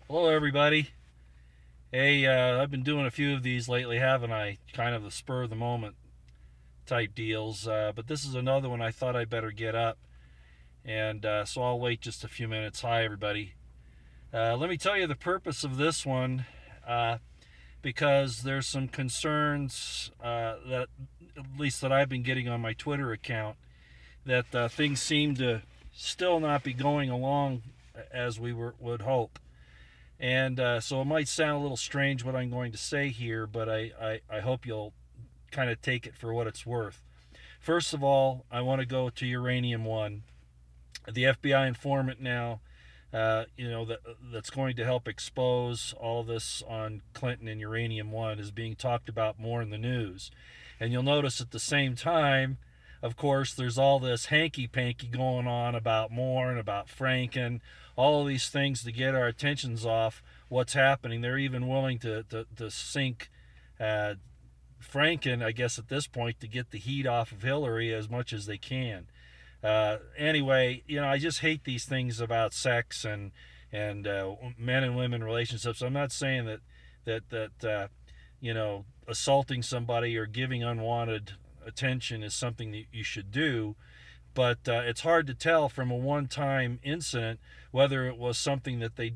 Hello, everybody. Hey, I've been doing a few of these lately, haven't I? Kind of the spur of the moment type deals. But this is another one I thought I'd better get up. And so I'll wait just a few minutes. Hi, everybody. Let me tell you the purpose of this one uh, because there's some concerns that, at least that I've been getting on my Twitter account, that things seem to still not be going along as would hope. And so it might sound a little strange what I'm going to say here, but I hope you'll kind of take it for what it's worth. First of all, I want to go to Uranium One. The FBI informant now, that's going to help expose all of this on Clinton and Uranium One is being talked about more in the news. And you'll notice at the same time, of course, there's all this hanky panky going on about Moore and about Franken, all of these things to get our attentions off what's happening. They're even willing to sink uh, Franken, I guess, at this point, to get the heat off of Hillary as much as they can. Anyway, I just hate these things about sex and men and women relationships. I'm not saying that assaulting somebody or giving unwanted attention is something that you should do, but it's hard to tell from a one-time incident whether it was something that they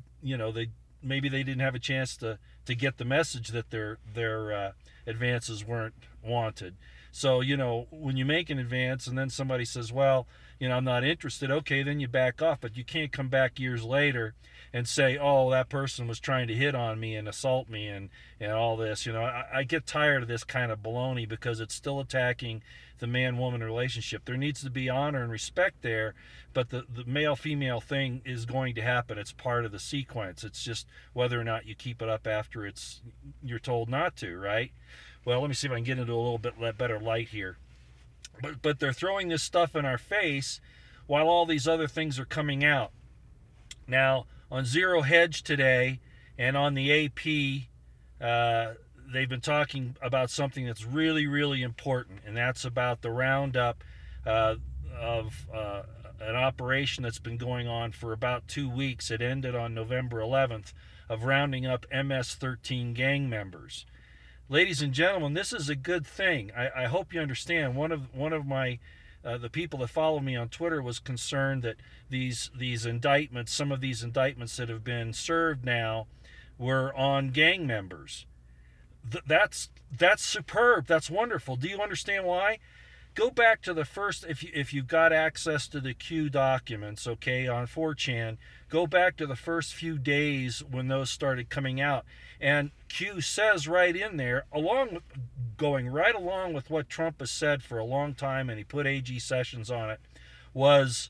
maybe they didn't have a chance to get the message that their advances weren't wanted. So when you make an advance and then somebody says, well, I'm not interested, okay, then you back off. But you can't come back years later and say, oh, that person was trying to hit on me and assault me and all this. I get tired of this kind of baloney because it's still attacking the man-woman relationship. There needs to be honor and respect there, but the male-female thing is going to happen. It's part of the sequence. It's just whether or not you keep it up after you're told not to, right? Well, let me see if I can get into a little bit better light here. But they're throwing this stuff in our face while all these other things are coming out. Now, on Zero Hedge today and on the AP, they've been talking about something that's really, really important, and that's about the roundup of an operation that's been going on for about 2 weeks. It ended on November 11th, of rounding up MS-13 gang members. Ladies and gentlemen, this is a good thing. I hope you understand. One of my the people that follow me on Twitter was concerned that these indictments, some of these indictments that have been served now, were on gang members. That's superb. That's wonderful. Do you understand why? Go back to the first, if you've got access to the Q documents, okay, on 4chan, go back to the first few days when those started coming out. And Q says right in there, going right along with what Trump has said for a long time, and he put AG Sessions on it, was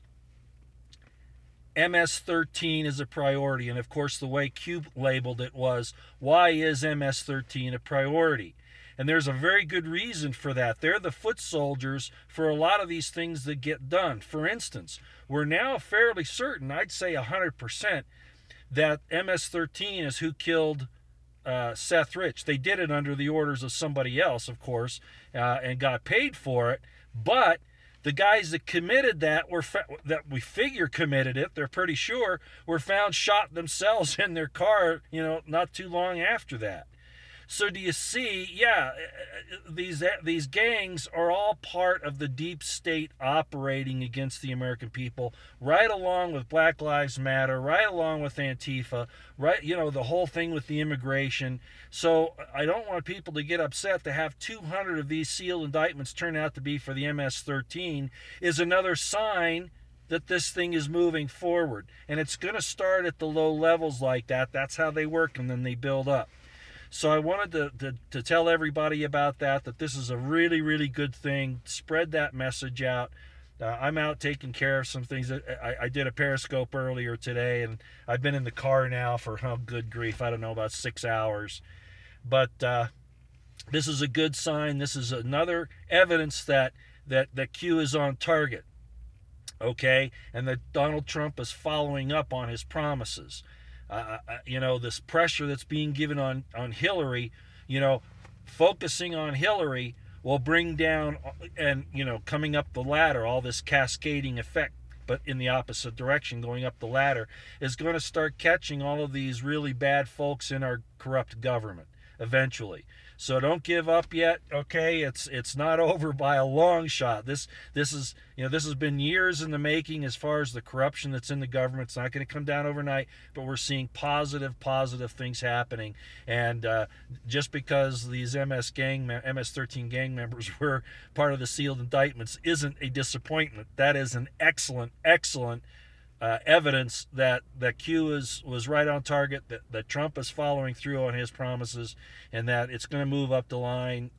MS-13 is a priority. And of course, the way Q labeled it was, why is MS-13 a priority? And there's a very good reason for that. They're the foot soldiers for a lot of these things that get done. For instance, we're now fairly certain, I'd say 100%, that MS-13 is who killed Seth Rich. They did it under the orders of somebody else, of course, and got paid for it. But the guys that committed that that we figure committed it, they're pretty sure, were found shot themselves in their car, not too long after that. So do you see, yeah, these gangs are all part of the deep state operating against the American people, right along with Black Lives Matter, right along with Antifa, right, the whole thing with the immigration. So I don't want people to get upset. To have 200 of these sealed indictments turn out to be for the MS-13 is another sign that this thing is moving forward. And it's going to start at the low levels like that. That's how they work, and then they build up. So I wanted to tell everybody about that this is a really, really good thing. Spread that message out. I'm out taking care of some things. I did a Periscope earlier today, and I've been in the car now for, oh, good grief, I don't know, about 6 hours. But this is a good sign. This is another evidence that Q is on target, okay, and that Donald Trump is following up on compromises. This pressure that's being given on Hillary, focusing on Hillary will bring down and, coming up the ladder, all this cascading effect. but in the opposite direction, going up the ladder, is going to start catching all of these really bad folks in our corrupt government eventually. So don't give up yet. Okay, it's not over by a long shot. This is, this has been years in the making as far as the corruption that's in the government. It's not going to come down overnight, but we're seeing positive things happening. And just because these MS-13 gang members were part of the sealed indictments isn't a disappointment. That is an excellent evidence that Q was right on target, that Trump is following through on his promises, and that it's going to move up the line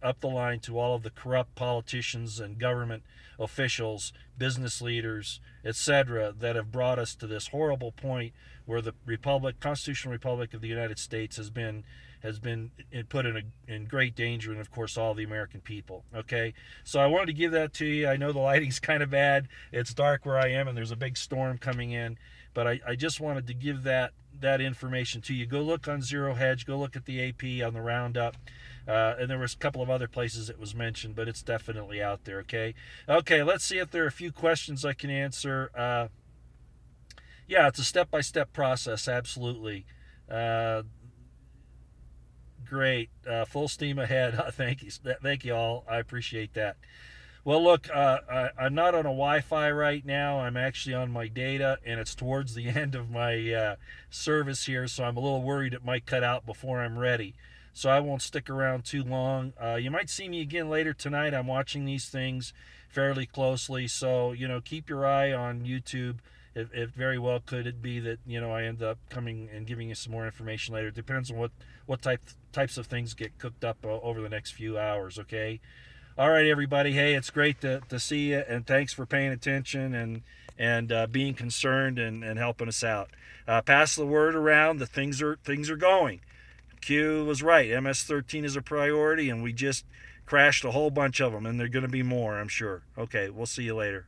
to all of the corrupt politicians and government officials, business leaders, etc., that have brought us to this horrible point where the constitutional republic of the United States has been put in great danger, and of course all the American people. Okay, so I wanted to give that to you. I know the lighting's kind of bad. It's dark where I am, and there's a big storm coming in, but I just wanted to give that information to you. Go look on Zero Hedge. Go look at the AP on the roundup. And there was a couple of other places it was mentioned, but it's definitely out there. Okay, let's see if there are a few questions I can answer. Yeah, it's a step-by-step process, absolutely. Great. Full steam ahead. Thank you all. I appreciate that. Well, look, I'm not on a Wi-Fi right now. I'm actually on my data, and it's towards the end of my service here, so I'm a little worried it might cut out before I'm ready. So I won't stick around too long. You might see me again later tonight. I'm watching these things fairly closely, so keep your eye on YouTube. It very well could be that I end up coming and giving you some more information later. It depends on what types of things get cooked up over the next few hours. Okay, all right, everybody. Hey, it's great to see you, and thanks for paying attention and being concerned and helping us out. Pass the word around that things are going. Q was right. MS-13 is a priority, and we just crashed a whole bunch of them, and there are going to be more, I'm sure. Okay, we'll see you later.